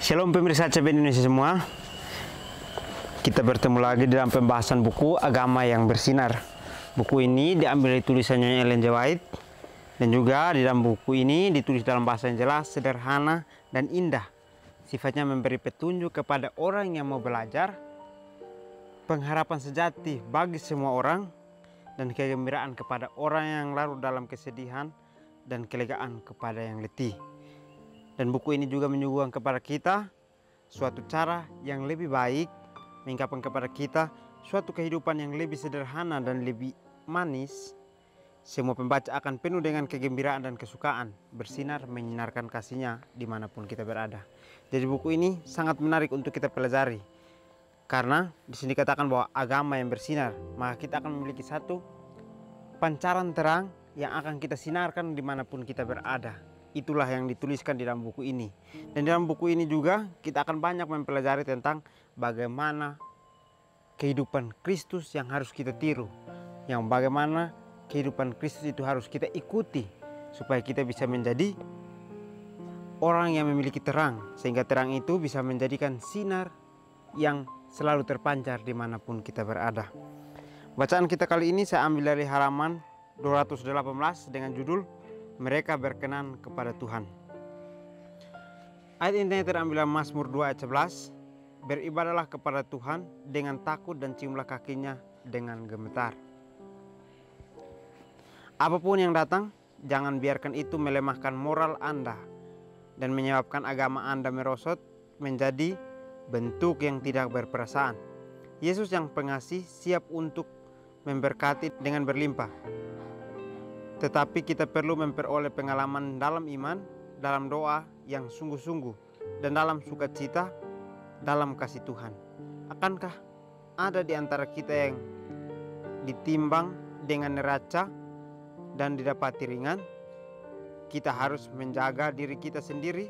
Shalom pemirsa CB Indonesia semua. Kita bertemu lagi dalam pembahasan buku Agama yang Bersinar. Buku ini diambil dari tulisannya Ellen G. White. Dan juga di dalam buku ini ditulis dalam bahasa yang jelas, sederhana, dan indah. Sifatnya memberi petunjuk kepada orang yang mau belajar, pengharapan sejati bagi semua orang, dan kegembiraan kepada orang yang larut dalam kesedihan, dan kelegaan kepada yang letih. Dan buku ini juga menyuguhkan kepada kita suatu cara yang lebih baik, mengungkapkan kepada kita suatu kehidupan yang lebih sederhana dan lebih manis. Semua pembaca akan penuh dengan kegembiraan dan kesukaan, bersinar menyinarkan kasihnya dimanapun kita berada. Jadi buku ini sangat menarik untuk kita pelajari, karena di sini dikatakan bahwa agama yang bersinar, maka kita akan memiliki satu pancaran terang yang akan kita sinarkan dimanapun kita berada. Itulah yang dituliskan di dalam buku ini. Dan di dalam buku ini juga kita akan banyak mempelajari tentang bagaimana kehidupan Kristus yang harus kita tiru, yang bagaimana kehidupan Kristus itu harus kita ikuti supaya kita bisa menjadi orang yang memiliki terang, sehingga terang itu bisa menjadikan sinar yang selalu terpancar dimanapun kita berada. Bacaan kita kali ini saya ambil dari halaman 218 dengan judul Mereka Berkenan kepada Tuhan. Ayat intinya terambil dari Mazmur 2 ayat 11. Beribadahlah kepada Tuhan dengan takut dan ciumlah kakinya dengan gemetar. Apapun yang datang, jangan biarkan itu melemahkan moral Anda dan menyebabkan agama Anda merosot menjadi bentuk yang tidak berperasaan. Yesus yang pengasih siap untuk memberkati dengan berlimpah. Tetapi kita perlu memperoleh pengalaman dalam iman, dalam doa yang sungguh-sungguh, dan dalam sukacita dalam kasih Tuhan. Akankah ada di antara kita yang ditimbang dengan neraca dan didapati ringan? Kita harus menjaga diri kita sendiri,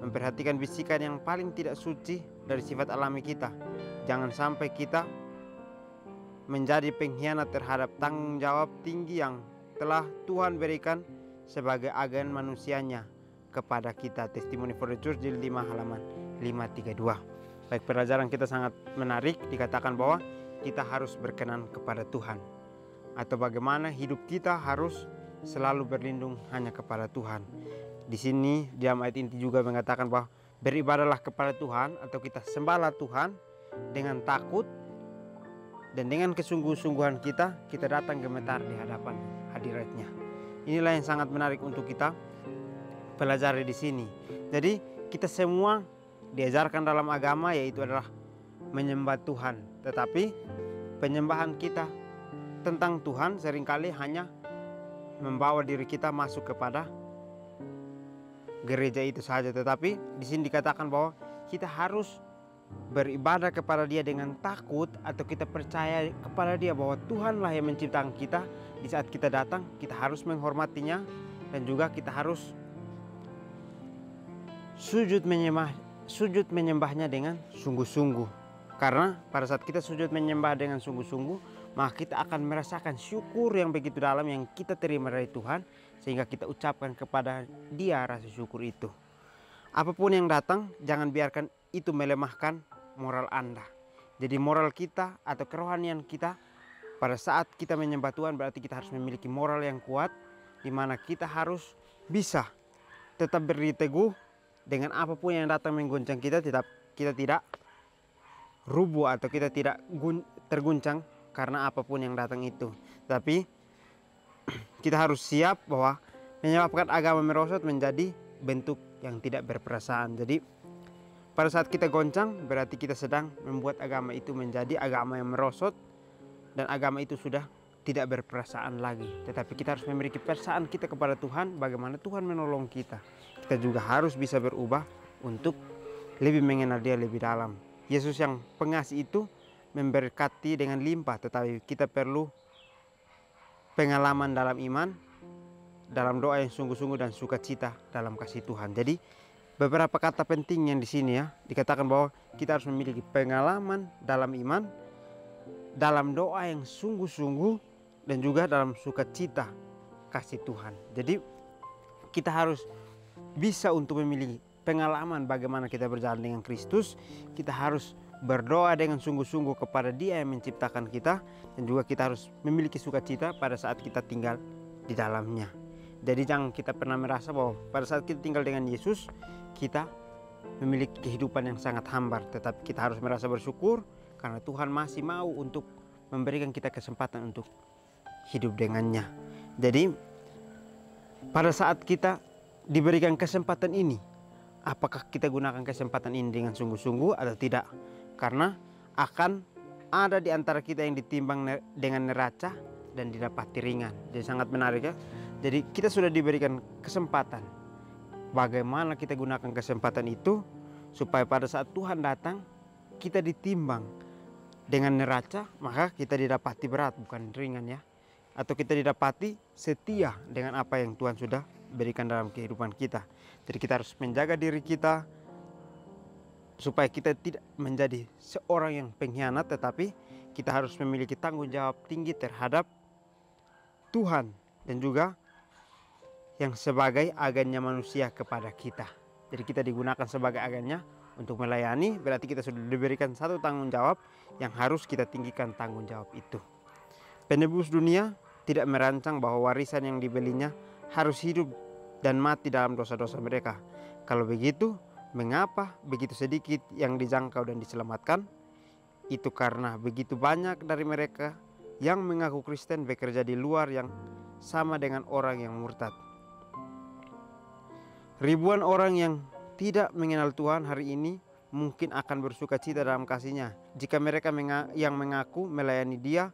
memperhatikan bisikan yang paling tidak suci dari sifat alami kita. Jangan sampai kita menjadi pengkhianat terhadap tanggung jawab tinggi yang telah Tuhan berikan sebagai agen manusianya kepada kita. Testimony for the Church jilid 5 halaman 532. Baik, pelajaran kita sangat menarik. Dikatakan bahwa kita harus berkenan kepada Tuhan, atau bagaimana hidup kita harus selalu berlindung hanya kepada Tuhan. Di sini di dalam ayat inti juga mengatakan bahwa beribadahlah kepada Tuhan, atau kita sembahlah Tuhan dengan takut dan dengan kesungguh-sungguhan kita datang gemetar di hadapan hadiratnya. Inilah yang sangat menarik untuk kita pelajari di sini. Jadi kita semua diajarkan dalam agama yaitu adalah menyembah Tuhan. Tetapi penyembahan kita tentang Tuhan seringkali hanya membawa diri kita masuk kepada gereja itu saja. Tetapi di sini dikatakan bahwa kita harus beribadah kepada Dia dengan takut, atau kita percaya kepada Dia bahwa Tuhanlah yang menciptakan kita. Di saat kita datang, kita harus menghormatinya, dan juga kita harus sujud menyembahnya dengan sungguh-sungguh. Karena pada saat kita sujud menyembah dengan sungguh-sungguh, maka kita akan merasakan syukur yang begitu dalam yang kita terima dari Tuhan, sehingga kita ucapkan kepada Dia rasa syukur itu. Apapun yang datang, jangan biarkan itu melemahkan moral Anda. Jadi moral kita atau kerohanian kita pada saat kita menyembah Tuhan, berarti kita harus memiliki moral yang kuat, di mana kita harus bisa tetap berdiri teguh dengan apapun yang datang mengguncang kita. Kita tidak rubuh atau kita tidak terguncang karena apapun yang datang itu. Tapi kita harus siap bahwa menyebabkan agama merosot menjadi bentuk yang tidak berperasaan. Jadi pada saat kita goncang, berarti kita sedang membuat agama itu menjadi agama yang merosot, dan agama itu sudah tidak berperasaan lagi. Tetapi kita harus memiliki perasaan kita kepada Tuhan, bagaimana Tuhan menolong kita. Kita juga harus bisa berubah untuk lebih mengenal Dia lebih dalam. Yesus yang pengasih itu memberkati dengan limpah, tetapi kita perlu pengalaman dalam iman, dalam doa yang sungguh-sungguh, dan sukacita dalam kasih Tuhan. Jadi beberapa kata penting yang di sini ya, dikatakan bahwa kita harus memiliki pengalaman dalam iman, dalam doa yang sungguh-sungguh, dan juga dalam sukacita kasih Tuhan. Jadi kita harus bisa untuk memiliki pengalaman bagaimana kita berjalan dengan Kristus, kita harus berdoa dengan sungguh-sungguh kepada Dia yang menciptakan kita, dan juga kita harus memiliki sukacita pada saat kita tinggal di dalamnya. Jadi jangan kita pernah merasa bahwa pada saat kita tinggal dengan Yesus, kita memiliki kehidupan yang sangat hambar, tetapi kita harus merasa bersyukur karena Tuhan masih mau untuk memberikan kita kesempatan untuk hidup dengannya. Jadi pada saat kita diberikan kesempatan ini, apakah kita gunakan kesempatan ini dengan sungguh-sungguh atau tidak? Karena akan ada di antara kita yang ditimbang dengan neraca dan didapati ringan. Jadi sangat menarik ya. Jadi kita sudah diberikan kesempatan. Bagaimana kita gunakan kesempatan itu supaya pada saat Tuhan datang kita ditimbang dengan neraca, maka kita didapati berat bukan ringan ya. Atau kita didapati setia dengan apa yang Tuhan sudah berikan dalam kehidupan kita. Jadi kita harus menjaga diri kita supaya kita tidak menjadi seorang yang pengkhianat, tetapi kita harus memiliki tanggung jawab tinggi terhadap Tuhan dan juga yang sebagai agennya manusia kepada kita. Jadi kita digunakan sebagai agennya untuk melayani, berarti kita sudah diberikan satu tanggung jawab yang harus kita tinggikan tanggung jawab itu. Penebus dunia tidak merancang bahwa warisan yang dibelinya harus hidup dan mati dalam dosa-dosa mereka. Kalau begitu, mengapa begitu sedikit yang dijangkau dan diselamatkan? Itu karena begitu banyak dari mereka yang mengaku Kristen bekerja di luar yang sama dengan orang yang murtad. Ribuan orang yang tidak mengenal Tuhan hari ini mungkin akan bersuka cita dalam kasih-Nya jika mereka yang mengaku melayani Dia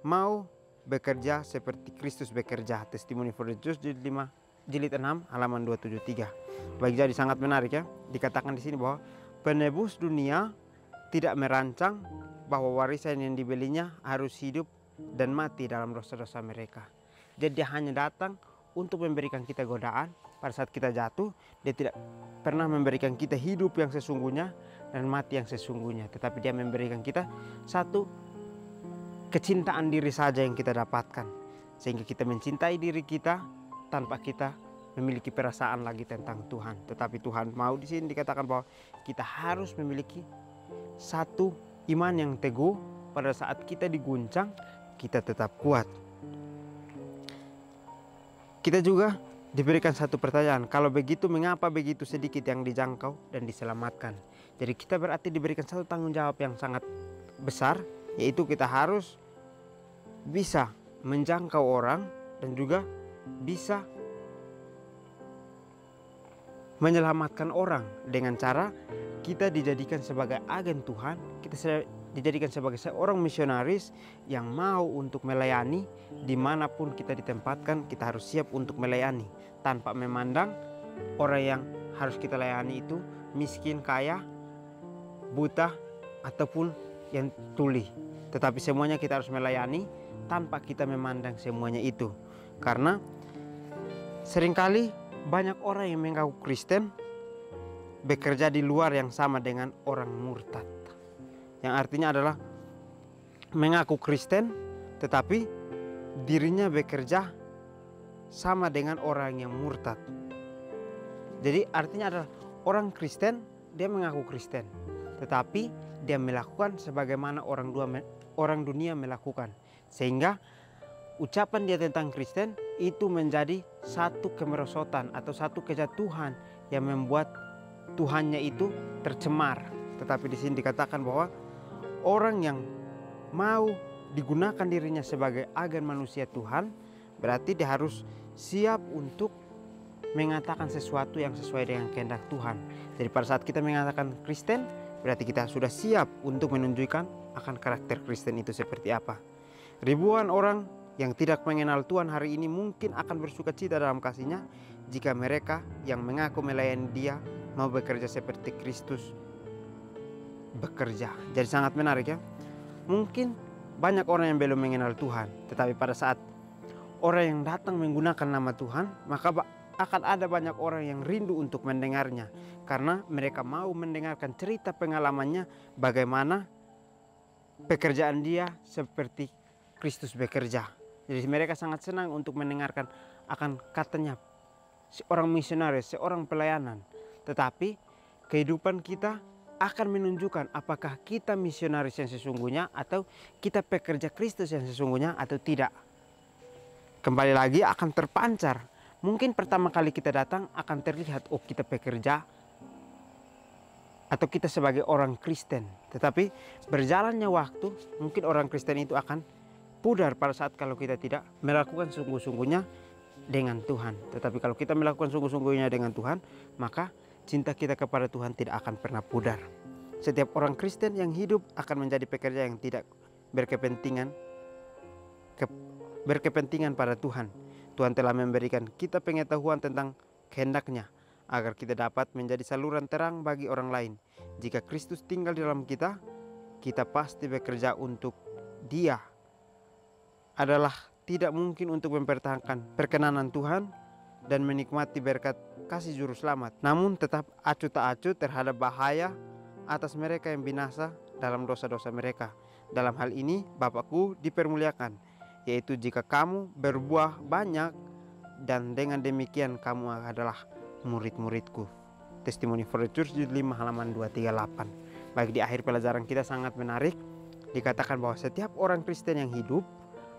mau bekerja seperti Kristus bekerja. Testimony for the Just jilid 6 halaman 273. Baik, jadi sangat menarik ya. Dikatakan di sini bahwa penebus dunia tidak merancang bahwa warisan yang dibelinya harus hidup dan mati dalam dosa-dosa mereka. Jadi Dia hanya datang untuk memberikan kita godaan pada saat kita jatuh. Dia tidak pernah memberikan kita hidup yang sesungguhnya dan mati yang sesungguhnya, tetapi Dia memberikan kita satu kecintaan diri saja yang kita dapatkan, sehingga kita mencintai diri kita tanpa kita memiliki perasaan lagi tentang Tuhan. Tetapi Tuhan mau di sini dikatakan bahwa kita harus memiliki satu iman yang teguh. Pada saat kita diguncang, kita tetap kuat. Kita juga diberikan satu pertanyaan, kalau begitu mengapa begitu sedikit yang dijangkau dan diselamatkan? Jadi kita berarti diberikan satu tanggung jawab yang sangat besar, yaitu kita harus bisa menjangkau orang dan juga bisa menyelamatkan orang dengan cara kita dijadikan sebagai agen Tuhan. Kita dijadikan sebagai seorang misionaris yang mau untuk melayani dimanapun kita ditempatkan. Kita harus siap untuk melayani tanpa memandang orang yang harus kita layani itu miskin, kaya, buta, ataupun yang tuli. Tetapi semuanya kita harus melayani tanpa kita memandang semuanya itu. Karena seringkali banyak orang yang mengaku Kristen bekerja di luar yang sama dengan orang murtad. Yang artinya adalah mengaku Kristen tetapi dirinya bekerja sama dengan orang yang murtad. Jadi artinya adalah orang Kristen, dia mengaku Kristen, tetapi dia melakukan sebagaimana orang dunia melakukan. Sehingga ucapan dia tentang Kristen itu menjadi satu kemerosotan atau satu kejatuhan yang membuat Tuhannya itu tercemar. Tetapi di sini dikatakan bahwa orang yang mau digunakan dirinya sebagai agen manusia Tuhan, berarti dia harus siap untuk mengatakan sesuatu yang sesuai dengan kehendak Tuhan. Jadi pada saat kita mengatakan Kristen, berarti kita sudah siap untuk menunjukkan akan karakter Kristen itu seperti apa. Ribuan orang yang tidak mengenal Tuhan hari ini mungkin akan bersuka cita dalam kasih-Nya jika mereka yang mengaku melayani Dia mau bekerja seperti Kristus bekerja. Jadi sangat menarik ya. Mungkin banyak orang yang belum mengenal Tuhan, tetapi pada saat orang yang datang menggunakan nama Tuhan, maka akan ada banyak orang yang rindu untuk mendengarnya, karena mereka mau mendengarkan cerita pengalamannya bagaimana pekerjaan dia seperti Kristus bekerja. Jadi mereka sangat senang untuk mendengarkan akan katanya seorang misionaris, seorang pelayanan. tetapi kehidupan kita akan menunjukkan apakah kita misionaris yang sesungguhnya atau kita pekerja Kristus yang sesungguhnya atau tidak. Kembali lagi akan terpancar. Mungkin pertama kali kita datang akan terlihat, oh kita pekerja atau kita sebagai orang Kristen. Tetapi berjalannya waktu, mungkin orang Kristen itu akan pudar pada saat kalau kita tidak melakukan sungguh-sungguhnya dengan Tuhan. Tetapi kalau kita melakukan sungguh-sungguhnya dengan Tuhan, maka cinta kita kepada Tuhan tidak akan pernah pudar. Setiap orang Kristen yang hidup akan menjadi pekerja yang tidak berkepentingan pada Tuhan. Tuhan telah memberikan kita pengetahuan tentang kehendak-Nya agar kita dapat menjadi saluran terang bagi orang lain. Jika Kristus tinggal di dalam kita, kita pasti bekerja untuk Dia. Adalah tidak mungkin untuk mempertahankan perkenanan Tuhan dan menikmati berkat kasih juru selamat, namun tetap acuh tak acuh terhadap bahaya atas mereka yang binasa dalam dosa-dosa mereka. Dalam hal ini Bapakku dipermuliakan, yaitu jika kamu berbuah banyak, dan dengan demikian kamu adalah murid-muridku. Testimony for the Church judul 5 halaman 238. Baik, di akhir pelajaran kita sangat menarik. Dikatakan bahwa setiap orang Kristen yang hidup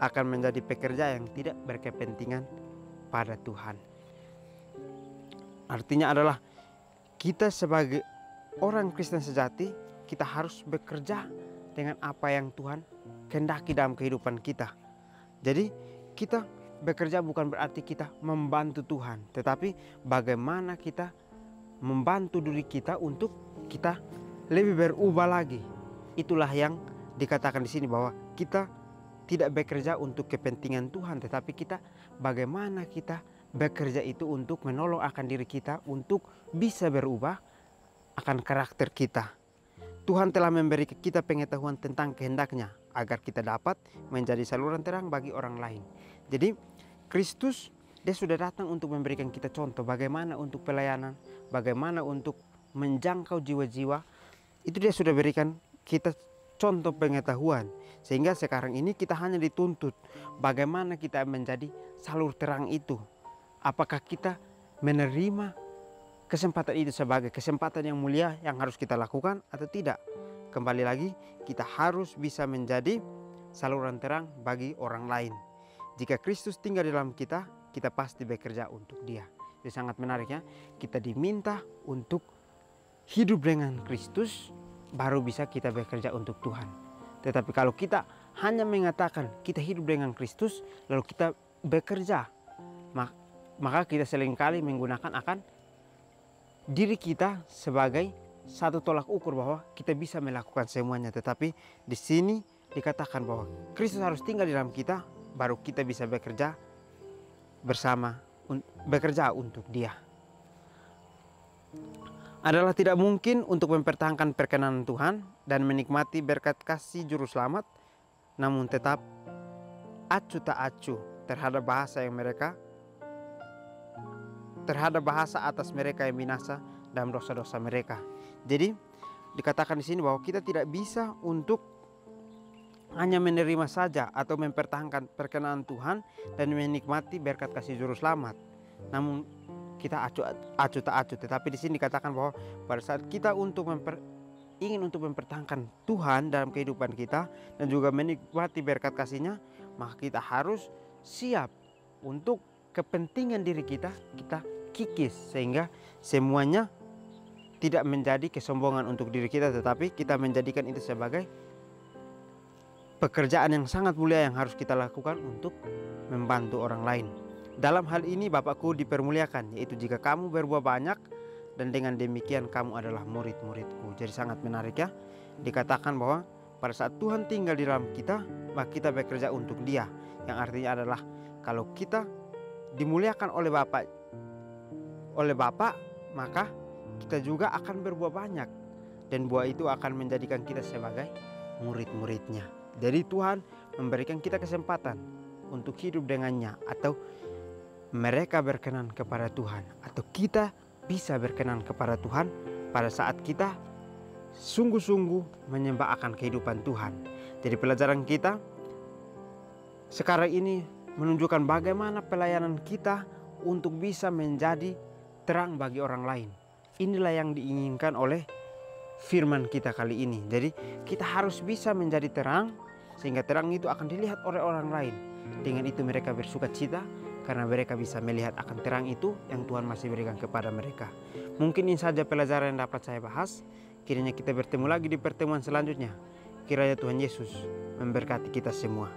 akan menjadi pekerja yang tidak berkepentingan pada Tuhan. Artinya adalah kita sebagai orang Kristen sejati, kita harus bekerja dengan apa yang Tuhan kehendaki dalam kehidupan kita. Jadi kita bekerja bukan berarti kita membantu Tuhan, tetapi bagaimana kita membantu diri kita untuk kita lebih berubah lagi. Itulah yang dikatakan di sini bahwa kita tidak bekerja untuk kepentingan Tuhan, tetapi kita bagaimana kita bekerja itu untuk menolong akan diri kita untuk bisa berubah akan karakter kita. Tuhan telah memberi kita pengetahuan tentang kehendak-Nya agar kita dapat menjadi saluran terang bagi orang lain. Jadi Kristus, Dia sudah datang untuk memberikan kita contoh bagaimana untuk pelayanan, bagaimana untuk menjangkau jiwa-jiwa. Itu Dia sudah berikan kita contoh pengetahuan. Sehingga sekarang ini kita hanya dituntut bagaimana kita menjadi salur terang itu. Apakah kita menerima kesempatan itu sebagai kesempatan yang mulia yang harus kita lakukan atau tidak? Kembali lagi, kita harus bisa menjadi saluran terang bagi orang lain. Jika Kristus tinggal di dalam kita, kita pasti bekerja untuk Dia. Itu sangat menarik ya. Kita diminta untuk hidup dengan Kristus, baru bisa kita bekerja untuk Tuhan. Tetapi kalau kita hanya mengatakan kita hidup dengan Kristus, lalu kita bekerja, maka kita seringkali menggunakan akan diri kita sebagai satu tolak ukur bahwa kita bisa melakukan semuanya. Tetapi di sini dikatakan bahwa Kristus harus tinggal di dalam kita, baru kita bisa bekerja bersama, bekerja untuk Dia. Adalah tidak mungkin untuk mempertahankan perkenanan Tuhan dan menikmati berkat kasih juru selamat, namun tetap acuh tak acuh terhadap bahasa atas mereka yang binasa dalam dosa-dosa mereka. Jadi dikatakan di sini bahwa kita tidak bisa untuk hanya menerima saja atau mempertahankan perkenanan Tuhan dan menikmati berkat kasih juru selamat, namun kita acuh tak acuh. Tetapi di sini dikatakan bahwa pada saat kita ingin untuk mempertahankan Tuhan dalam kehidupan kita dan juga menikmati berkat kasih-Nya, maka kita harus siap untuk kepentingan diri kita kikis, sehingga semuanya tidak menjadi kesombongan untuk diri kita, tetapi kita menjadikan itu sebagai pekerjaan yang sangat mulia yang harus kita lakukan untuk membantu orang lain. Dalam hal ini Bapakku dipermuliakan, yaitu jika kamu berbuah banyak, dan dengan demikian kamu adalah murid-muridku. Jadi sangat menarik ya. Dikatakan bahwa pada saat Tuhan tinggal di dalam kita, maka kita bekerja untuk Dia. Yang artinya adalah kalau kita dimuliakan oleh Bapa, maka kita juga akan berbuah banyak, dan buah itu akan menjadikan kita sebagai murid-muridnya. Jadi Tuhan memberikan kita kesempatan untuk hidup dengannya, atau mereka berkenan kepada Tuhan, atau kita bisa berkenan kepada Tuhan pada saat kita sungguh-sungguh menyembah akan kehidupan Tuhan. Jadi pelajaran kita sekarang ini menunjukkan bagaimana pelayanan kita untuk bisa menjadi terang bagi orang lain. inilah yang diinginkan oleh firman kita kali ini. Jadi kita harus bisa menjadi terang, sehingga terang itu akan dilihat oleh orang lain. Dengan itu mereka bersuka cita, karena mereka bisa melihat akan terang itu yang Tuhan masih berikan kepada mereka. Mungkin ini saja pelajaran yang dapat saya bahas. Kiranya kita bertemu lagi di pertemuan selanjutnya. Kiranya Tuhan Yesus memberkati kita semua.